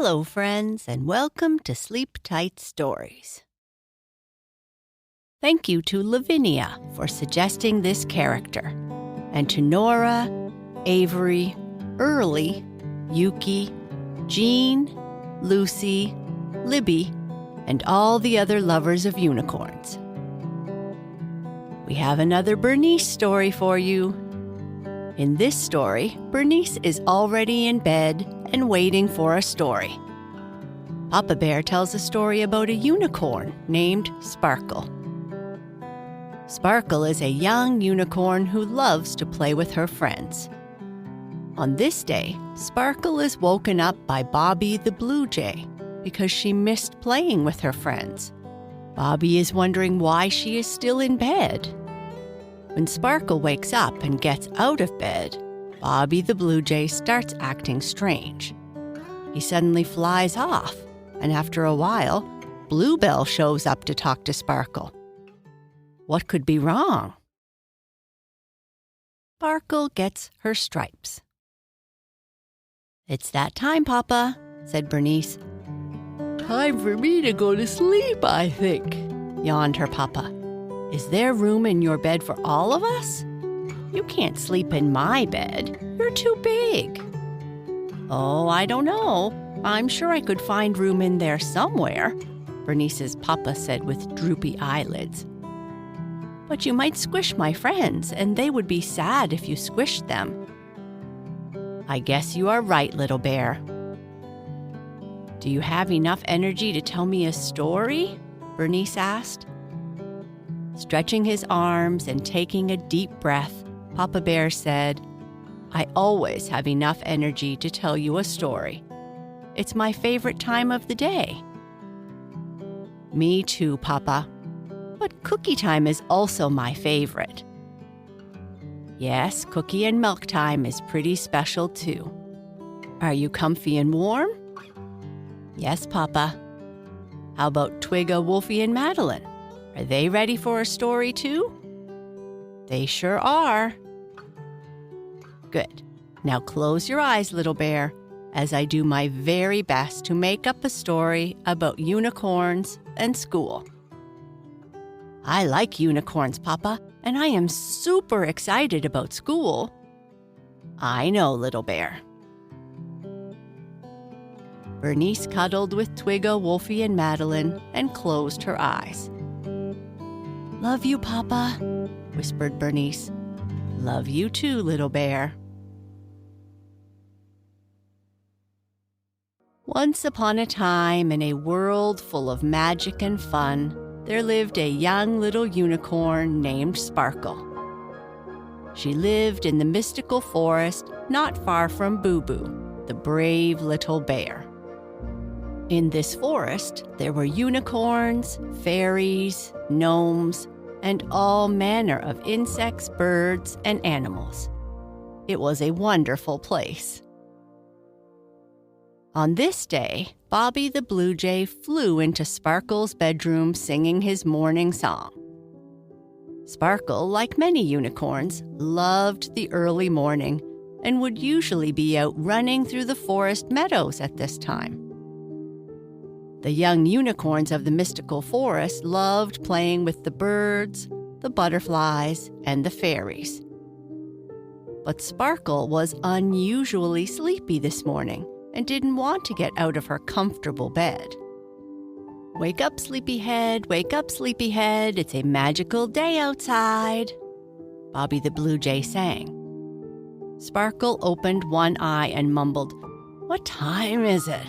Hello, friends, and welcome to Sleep Tight Stories. Thank you to Lavinia for suggesting this character, and to Nora, Avery, Early, Yuki, Jean, Lucy, Libby, and all the other lovers of unicorns. We have another Bernice story for you. In this story, Bernice is already in bed and waiting for a story. Papa Bear tells a story about a unicorn named Sparkle. Sparkle is a young unicorn who loves to play with her friends. On this day, Sparkle is woken up by Bobby the Blue Jay because she missed playing with her friends. Bobby is wondering why she is still in bed. When Sparkle wakes up and gets out of bed, Bobby the Blue Jay starts acting strange. He suddenly flies off, and after a while, Bluebell shows up to talk to Sparkle. What could be wrong? Sparkle gets her stripes. "It's that time, Papa," said Bernice. "Time for me to go to sleep, I think," yawned her papa. "Is there room in your bed for all of us? You can't sleep in my bed. You're too big." "Oh, I don't know. I'm sure I could find room in there somewhere," Bernice's papa said with droopy eyelids. "But you might squish my friends, and they would be sad if you squished them." "I guess you are right, little bear." "Do you have enough energy to tell me a story?" Bernice asked. Stretching his arms and taking a deep breath, Papa Bear said, "I always have enough energy to tell you a story. It's my favorite time of the day." "Me too, Papa. But cookie time is also my favorite." "Yes, cookie and milk time is pretty special too. Are you comfy and warm?" "Yes, Papa." "How about Twigga, Wolfie, and Madeline? Are they ready for a story too?" "They sure are." "Good. Now close your eyes, little bear, as I do my very best to make up a story about unicorns and school." "I like unicorns, Papa, and I am super excited about school." "I know, little bear." Bernice cuddled with Twigga, Wolfie, and Madeline and closed her eyes. "Love you, Papa," whispered Bernice. "Love you too, little bear." Once upon a time, in a world full of magic and fun, there lived a young little unicorn named Sparkle. She lived in the mystical forest not far from Boo Boo, the brave little bear. In this forest, there were unicorns, fairies, gnomes, and all manner of insects, birds, and animals. It was a wonderful place. On this day, Bobby the Blue Jay flew into Sparkle's bedroom singing his morning song. Sparkle, like many unicorns, loved the early morning and would usually be out running through the forest meadows at this time. The young unicorns of the mystical forest loved playing with the birds, the butterflies, and the fairies. But Sparkle was unusually sleepy this morning and didn't want to get out of her comfortable bed. "Wake up, sleepyhead, wake up, sleepyhead, it's a magical day outside," Bobby the Blue Jay sang. Sparkle opened one eye and mumbled, "What time is it?"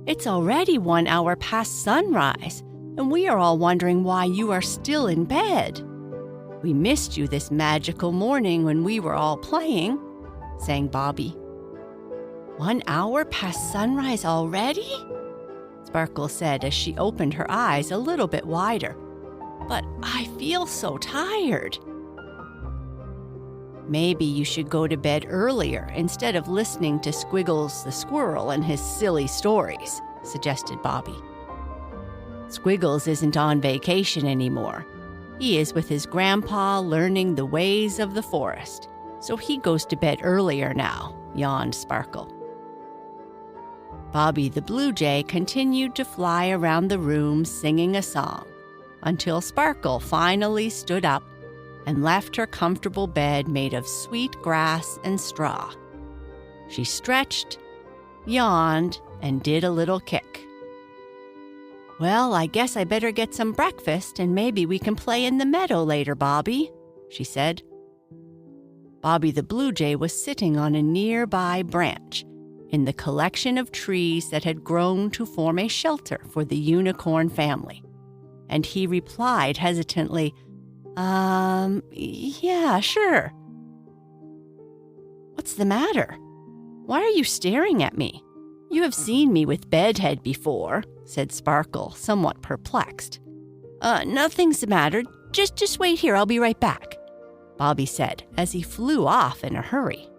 "It's already 1 hour past sunrise, and we are all wondering why you are still in bed. We missed you this magical morning when we were all playing," sang Bobby. 1 hour past sunrise already?" Sparkle said as she opened her eyes a little bit wider. "But I feel so tired." "Maybe you should go to bed earlier instead of listening to Squiggles the squirrel and his silly stories," suggested Bobby. "Squiggles isn't on vacation anymore. He is with his grandpa learning the ways of the forest, so he goes to bed earlier now," yawned Sparkle. Bobby the Blue Jay continued to fly around the room singing a song until Sparkle finally stood up and left her comfortable bed made of sweet grass and straw. She stretched, yawned, and did a little kick. "Well, I guess I better get some breakfast and maybe we can play in the meadow later, Bobby," she said. Bobby the Blue Jay was sitting on a nearby branch in the collection of trees that had grown to form a shelter for the unicorn family, and he replied hesitantly, yeah, sure." "What's the matter? Why are you staring at me? You have seen me with bedhead before," said Sparkle, somewhat perplexed. Nothing's the matter. Just wait here. I'll be right back," Bobby said as he flew off in a hurry.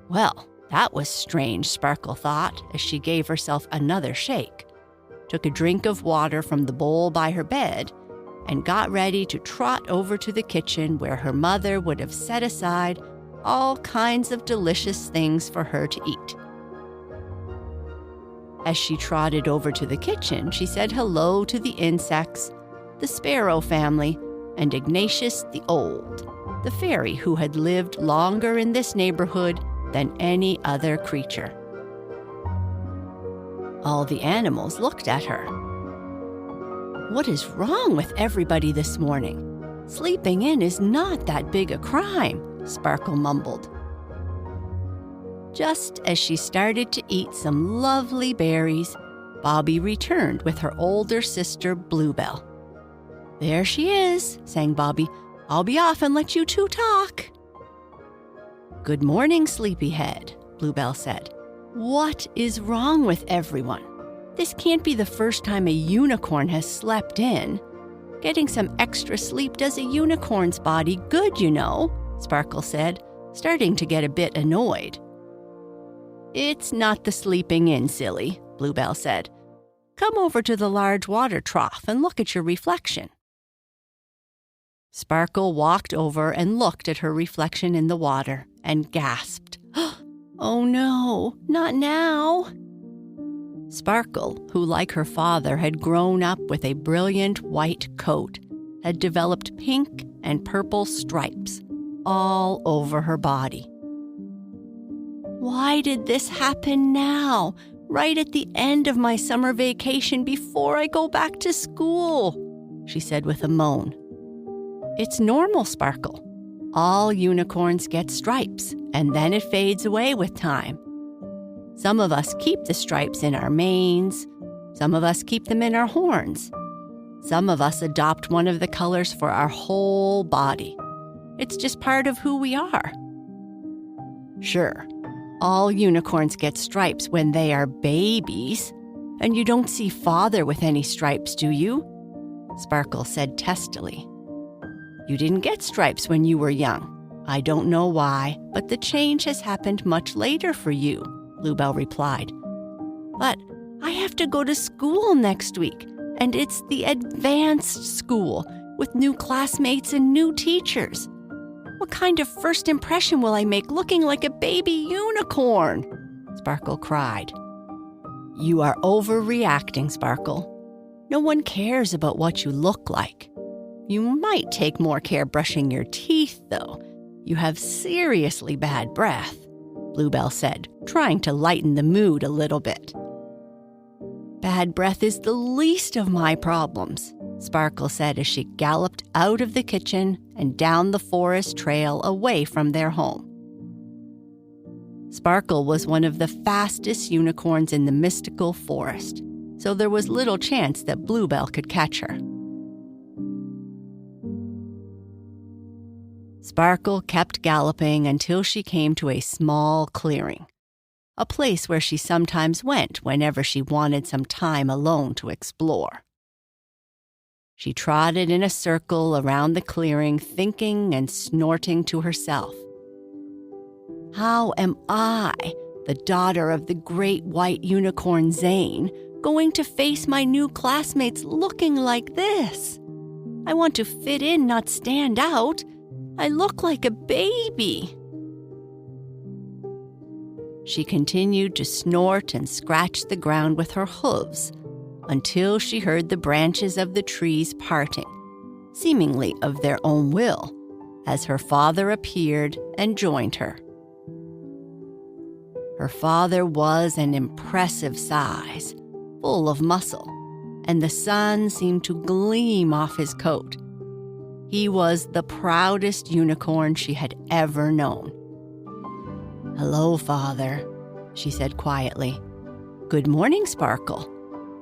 Well, that was strange, Sparkle thought as she gave herself another shake, took a drink of water from the bowl by her bed, and got ready to trot over to the kitchen where her mother would have set aside all kinds of delicious things for her to eat. As she trotted over to the kitchen, she said hello to the insects, the sparrow family, and Ignatius the Old, the fairy who had lived longer in this neighborhood than any other creature. All the animals looked at her. "What is wrong with everybody this morning? Sleeping in is not that big a crime," Sparkle mumbled. Just as she started to eat some lovely berries, Bobby returned with her older sister, Bluebell. "There she is," sang Bobby. "I'll be off and let you two talk." "Good morning, sleepyhead," Bluebell said. "What is wrong with everyone? This can't be the first time a unicorn has slept in. Getting some extra sleep does a unicorn's body good, you know," Sparkle said, starting to get a bit annoyed. "It's not the sleeping in, silly," Bluebell said. "Come over to the large water trough and look at your reflection." Sparkle walked over and looked at her reflection in the water and gasped, "Oh no, not now." Sparkle, who like her father had grown up with a brilliant white coat, had developed pink and purple stripes all over her body. "Why did this happen now, right at the end of my summer vacation before I go back to school?" she said with a moan. "It's normal, Sparkle. All unicorns get stripes, and then it fades away with time. Some of us keep the stripes in our manes. Some of us keep them in our horns. Some of us adopt one of the colors for our whole body. It's just part of who we are." "Sure, all unicorns get stripes when they are babies, and you don't see father with any stripes, do you?" Sparkle said testily. "You didn't get stripes when you were young. I don't know why, but the change has happened much later for you," Bluebell replied. "But I have to go to school next week, and it's the advanced school with new classmates and new teachers. What kind of first impression will I make looking like a baby unicorn?" Sparkle cried. "You are overreacting, Sparkle. No one cares about what you look like. You might take more care brushing your teeth, though. You have seriously bad breath," Bluebell said, trying to lighten the mood a little bit. "Bad breath is the least of my problems," Sparkle said as she galloped out of the kitchen and down the forest trail away from their home. Sparkle was one of the fastest unicorns in the mystical forest, so there was little chance that Bluebell could catch her. Sparkle kept galloping until she came to a small clearing, a place where she sometimes went whenever she wanted some time alone to explore. She trotted in a circle around the clearing, thinking and snorting to herself. "How am I, the daughter of the great white unicorn Zane, going to face my new classmates looking like this? I want to fit in, not stand out. I look like a baby." She continued to snort and scratch the ground with her hooves until she heard the branches of the trees parting, seemingly of their own will, as her father appeared and joined her. Her father was an impressive size, full of muscle, and the sun seemed to gleam off his coat. He was the proudest unicorn she had ever known. "Hello, Father," she said quietly. "Good morning, Sparkle.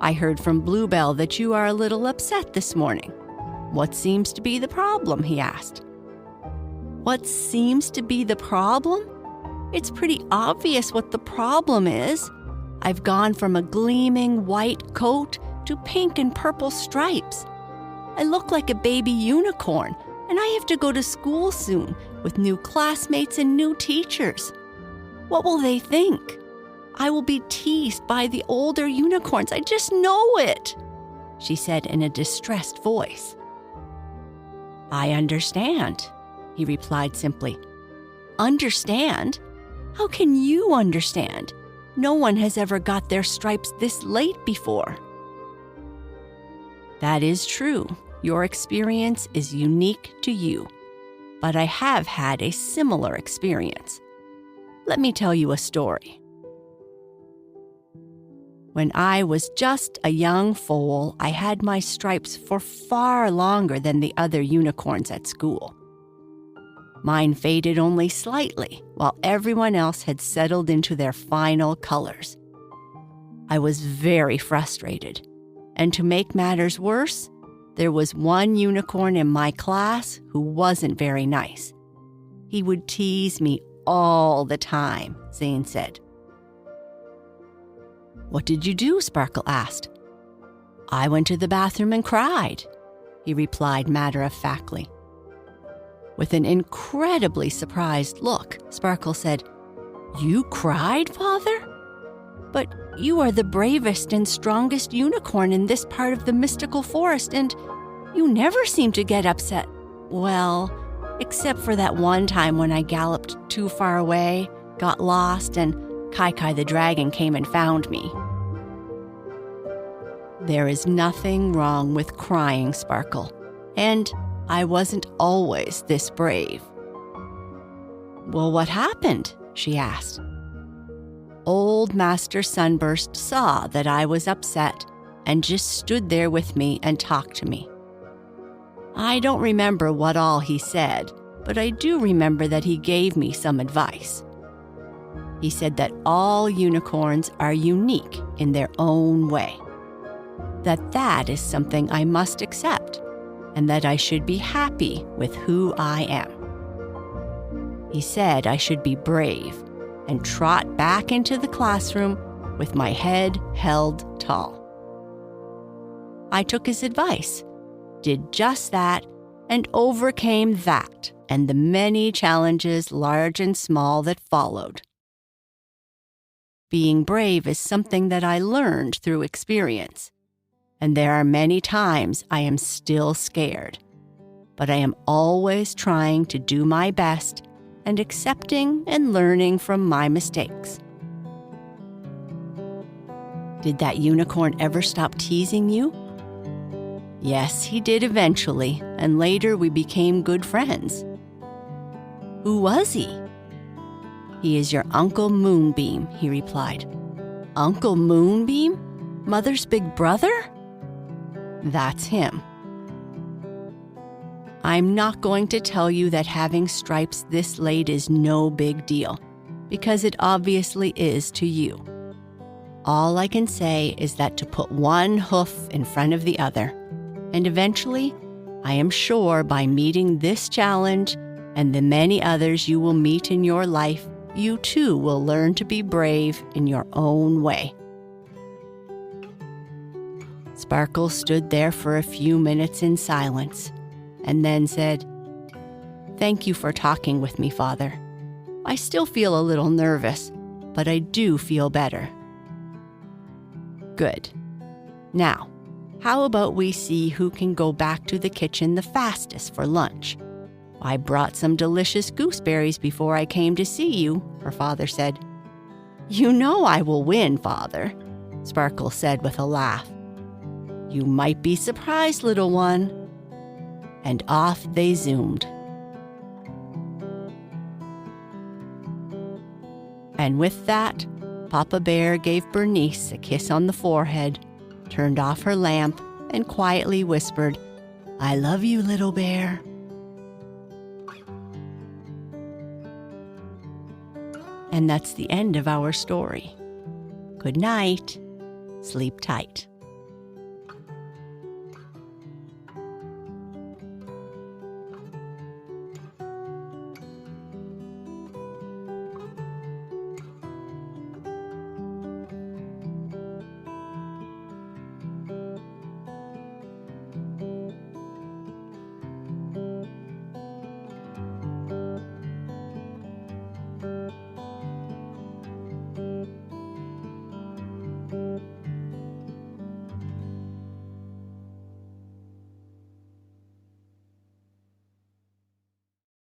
I heard from Bluebell that you are a little upset this morning. What seems to be the problem?" he asked. "What seems to be the problem? It's pretty obvious what the problem is. I've gone from a gleaming white coat to pink and purple stripes. I look like a baby unicorn, and I have to go to school soon with new classmates and new teachers. What will they think? I will be teased by the older unicorns. I just know it," she said in a distressed voice. "I understand," he replied simply. "Understand? How can you understand? No one has ever got their stripes this late before." "That is true. Your experience is unique to you. But I have had a similar experience. Let me tell you a story. When I was just a young foal, I had my stripes for far longer than the other unicorns at school. Mine faded only slightly, while everyone else had settled into their final colors. I was very frustrated, and to make matters worse, there was one unicorn in my class who wasn't very nice. He would tease me all the time, Zane said. "What did you do?" Sparkle asked. "I went to the bathroom and cried," he replied matter-of-factly. With an incredibly surprised look, Sparkle said, "You cried, Father? But you are the bravest and strongest unicorn in this part of the mystical forest, and you never seem to get upset. Well, except for that one time when I galloped too far away, got lost, and Kai the dragon came and found me." "There is nothing wrong with crying, Sparkle, and I wasn't always this brave." "Well, what happened?" she asked. Old Master Sunburst saw that I was upset and just stood there with me and talked to me. I don't remember what all he said, but I do remember that he gave me some advice. He said that all unicorns are unique in their own way, that is something I must accept, and that I should be happy with who I am. He said I should be brave and trot back into the classroom with my head held tall. I took his advice, did just that, and overcame that and the many challenges, large and small, that followed. Being brave is something that I learned through experience, and there are many times I am still scared, but I am always trying to do my best and accepting and learning from my mistakes. Did that unicorn ever stop teasing you? Yes, he did eventually, and later we became good friends. Who was he? He is your Uncle Moonbeam, he replied. Uncle Moonbeam? Mother's big brother? That's him. I'm not going to tell you that having stripes this late is no big deal, because it obviously is to you. All I can say is that to put one hoof in front of the other, and eventually, I am sure by meeting this challenge and the many others you will meet in your life, you too will learn to be brave in your own way. Sparkle stood there for a few minutes in silence, and then said, "Thank you for talking with me, Father. I still feel a little nervous, but I do feel better." Good. Now, how about we see who can go back to the kitchen the fastest for lunch? I brought some delicious gooseberries before I came to see you, her father said. You know I will win, Father, Sparkle said with a laugh. You might be surprised, little one. And off they zoomed. And with that, Papa Bear gave Bernice a kiss on the forehead, turned off her lamp, and quietly whispered, I love you, little bear. And that's the end of our story. Good night. Sleep tight.